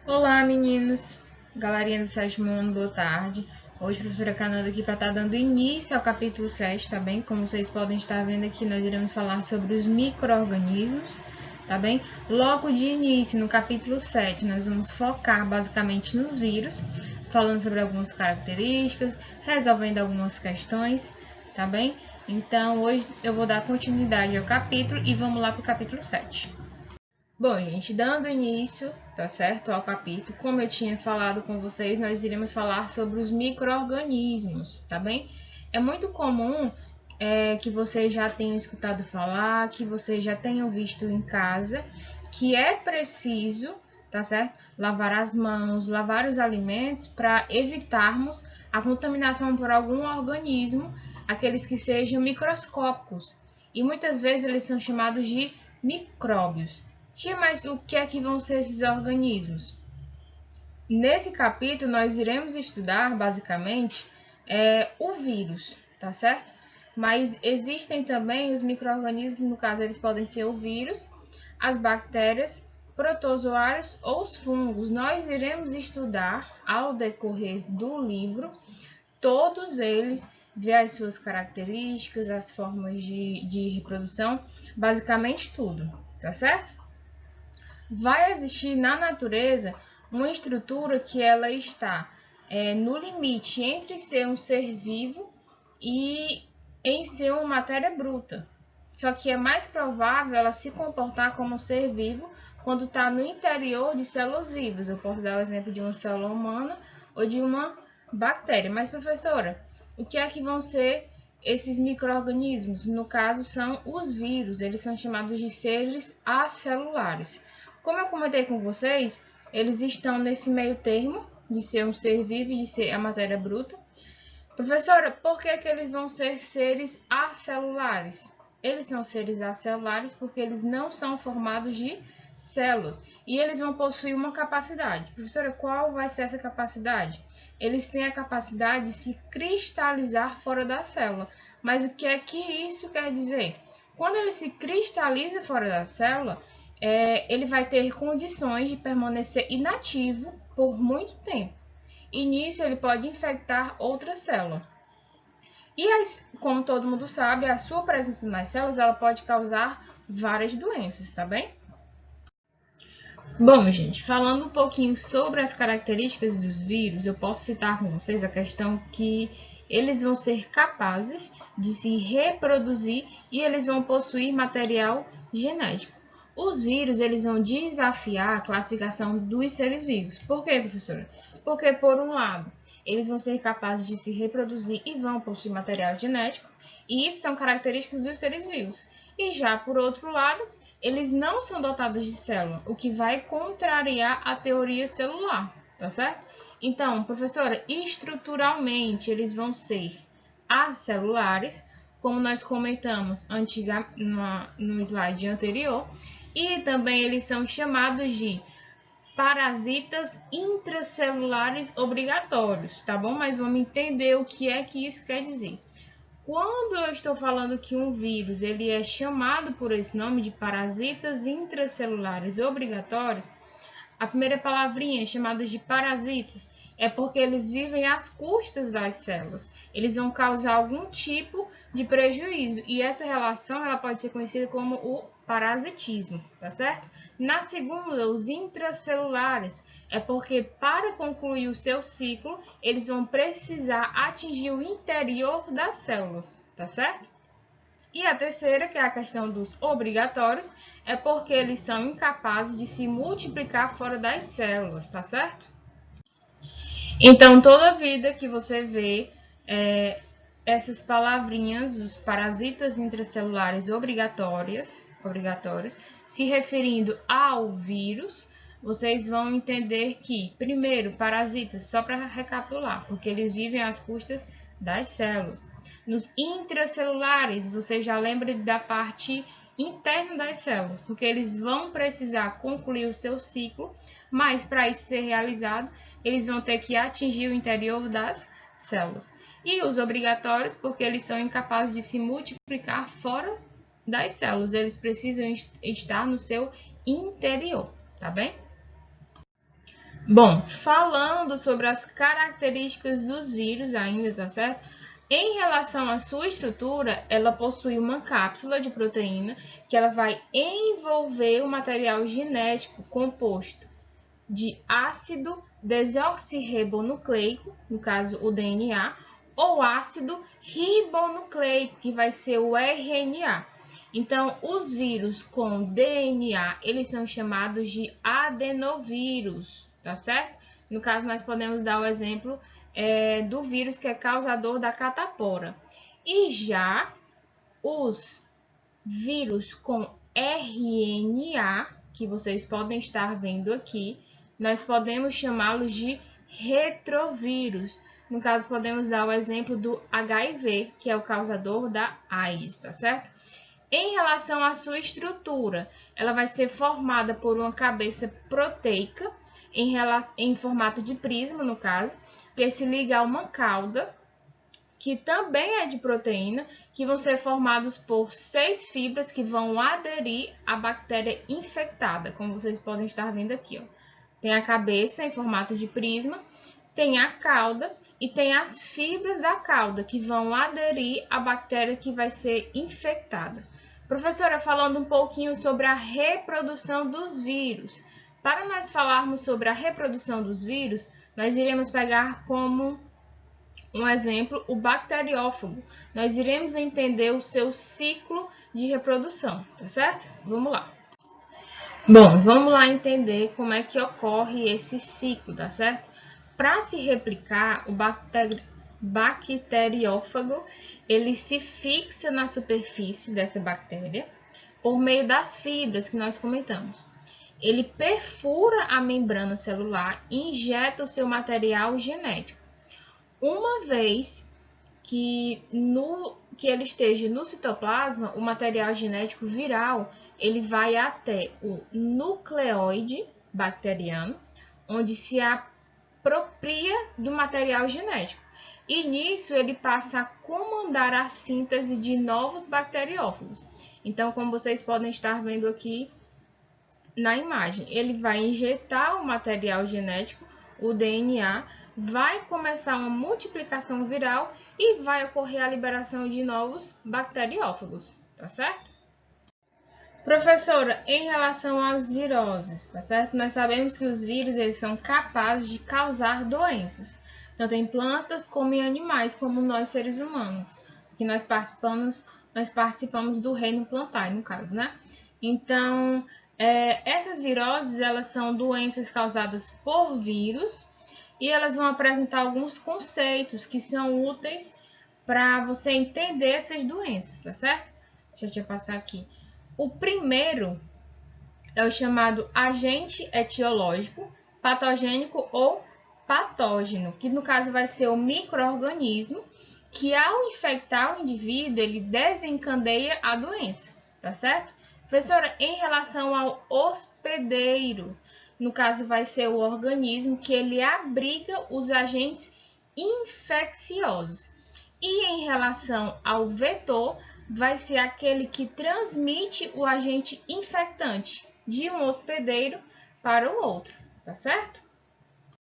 Olá, meninos! Galerinha do sétimo ano, boa tarde. Hoje, a professora Cananda aqui para estar dando início ao capítulo 7, tá bem? Como vocês podem estar vendo aqui, nós iremos falar sobre os micro-organismos, tá bem? Logo de início, no capítulo 7, nós vamos focar basicamente nos vírus, falando sobre algumas características, resolvendo algumas questões, tá bem? Então, hoje eu vou dar continuidade ao capítulo e vamos lá para o capítulo 7. Bom, gente, dando início, tá certo, ao capítulo, como eu tinha falado com vocês, nós iremos falar sobre os micro-organismos, tá bem? É muito comum que vocês já tenham escutado falar, que vocês já tenham visto em casa, que é preciso, tá certo, lavar as mãos, lavar os alimentos para evitarmos a contaminação por algum organismo, aqueles que sejam microscópicos. E muitas vezes eles são chamados de micróbios. Tia, mas o que é que vão ser esses organismos? Nesse capítulo, nós iremos estudar, basicamente, o vírus, tá certo? Mas existem também os micro-organismos, no caso, eles podem ser o vírus, as bactérias, protozoários ou os fungos. Nós iremos estudar, ao decorrer do livro, todos eles, ver as suas características, as formas de reprodução, basicamente tudo, tá certo? Vai existir na natureza uma estrutura que ela está no limite entre ser um ser vivo e em ser uma matéria bruta. Só que é mais provável ela se comportar como um ser vivo quando está no interior de células vivas. Eu posso dar o exemplo de uma célula humana ou de uma bactéria. Mas, professora, o que é que vão ser esses micro-organismos? No caso, são os vírus. Eles são chamados de seres acelulares. Como eu comentei com vocês, eles estão nesse meio termo de ser um ser vivo e de ser a matéria bruta. Professora, por que eles vão ser seres acelulares? Eles são seres acelulares porque eles não são formados de células e eles vão possuir uma capacidade. Professora, qual vai ser essa capacidade? Eles têm a capacidade de se cristalizar fora da célula. Mas o que é que isso quer dizer? Quando ele se cristaliza fora da célula, ele vai ter condições de permanecer inativo por muito tempo. E nisso ele pode infectar outra célula. E como todo mundo sabe, a sua presença nas células ela pode causar várias doenças, tá bem? Bom, gente, falando um pouquinho sobre as características dos vírus, eu posso citar com vocês a questão que eles vão ser capazes de se reproduzir e eles vão possuir material genético. Os vírus, eles vão desafiar a classificação dos seres vivos. Por quê, professora? Porque, por um lado, eles vão ser capazes de se reproduzir e vão possuir material genético, e isso são características dos seres vivos. E já, por outro lado, eles não são dotados de célula, o que vai contrariar a teoria celular, tá certo? Então, professora, estruturalmente eles vão ser acelulares, como nós comentamos no slide anterior, e também eles são chamados de parasitas intracelulares obrigatórios, tá bom? Mas vamos entender o que é que isso quer dizer. Quando eu estou falando que um vírus ele é chamado por esse nome de parasitas intracelulares obrigatórios, a primeira palavrinha, chamados de parasitas, é porque eles vivem às custas das células. Eles vão causar algum tipo de prejuízo e essa relação ela pode ser conhecida como o parasitismo, tá certo? Na segunda, os intracelulares, é porque para concluir o seu ciclo, eles vão precisar atingir o interior das células, tá certo? E a terceira, que é a questão dos obrigatórios, é porque eles são incapazes de se multiplicar fora das células, tá certo? Então, toda vida que você vê essas palavrinhas, os parasitas intracelulares obrigatórios, se referindo ao vírus, vocês vão entender que, primeiro, parasitas, só para recapitular, porque eles vivem às custas das células. Nos intracelulares, você já lembra da parte interna das células, porque eles vão precisar concluir o seu ciclo, mas para isso ser realizado, eles vão ter que atingir o interior das células. E os obrigatórios, porque eles são incapazes de se multiplicar fora das células, eles precisam estar no seu interior, tá bem? Bom, falando sobre as características dos vírus ainda, tá certo? Em relação à sua estrutura, ela possui uma cápsula de proteína que ela vai envolver o material genético composto de ácido desoxirribonucleico, no caso o DNA, ou ácido ribonucleico, que vai ser o RNA. Então, os vírus com DNA, eles são chamados de adenovírus, tá certo? No caso, nós podemos dar o exemplo do vírus que é causador da catapora. E já os vírus com RNA, que vocês podem estar vendo aqui, nós podemos chamá-los de retrovírus. No caso, podemos dar o exemplo do HIV, que é o causador da AIDS, tá certo? Em relação à sua estrutura, ela vai ser formada por uma cabeça proteica, em formato de prisma, no caso, que se liga a uma cauda, que também é de proteína, que vão ser formados por 6 fibras que vão aderir à bactéria infectada, como vocês podem estar vendo aqui, ó. Tem a cabeça em formato de prisma, tem a cauda e tem as fibras da cauda que vão aderir à bactéria que vai ser infectada. Professora, falando um pouquinho sobre a reprodução dos vírus. Para nós falarmos sobre a reprodução dos vírus, nós iremos pegar como um exemplo o bacteriófago. Nós iremos entender o seu ciclo de reprodução, tá certo? Vamos lá. Bom, vamos lá entender como é que ocorre esse ciclo, tá certo? Para se replicar, o bacteriófago, ele se fixa na superfície dessa bactéria por meio das fibras que nós comentamos. Ele perfura a membrana celular e injeta o seu material genético. Uma vez que ele esteja no citoplasma, o material genético viral, ele vai até o nucleoide bacteriano, onde se apropria do material genético. E nisso ele passa a comandar a síntese de novos bacteriófagos. Então, como vocês podem estar vendo aqui na imagem, ele vai injetar o material genético, o DNA, vai começar uma multiplicação viral e vai ocorrer a liberação de novos bacteriófagos, tá certo? Professora, em relação às viroses, tá certo? Nós sabemos que os vírus eles são capazes de causar doenças, tanto em plantas como em animais, como nós seres humanos, que nós participamos do reino plantar, no caso, né? Então, essas viroses, elas são doenças causadas por vírus e elas vão apresentar alguns conceitos que são úteis para você entender essas doenças, tá certo? Deixa eu passar aqui. O primeiro é o chamado agente etiológico, patogênico ou patógeno, que no caso vai ser o micro-organismo que ao infectar o indivíduo, ele desencadeia a doença, tá certo? Professora, em relação ao hospedeiro, no caso vai ser o organismo que ele abriga os agentes infecciosos. E em relação ao vetor, vai ser aquele que transmite o agente infectante de um hospedeiro para o outro, tá certo?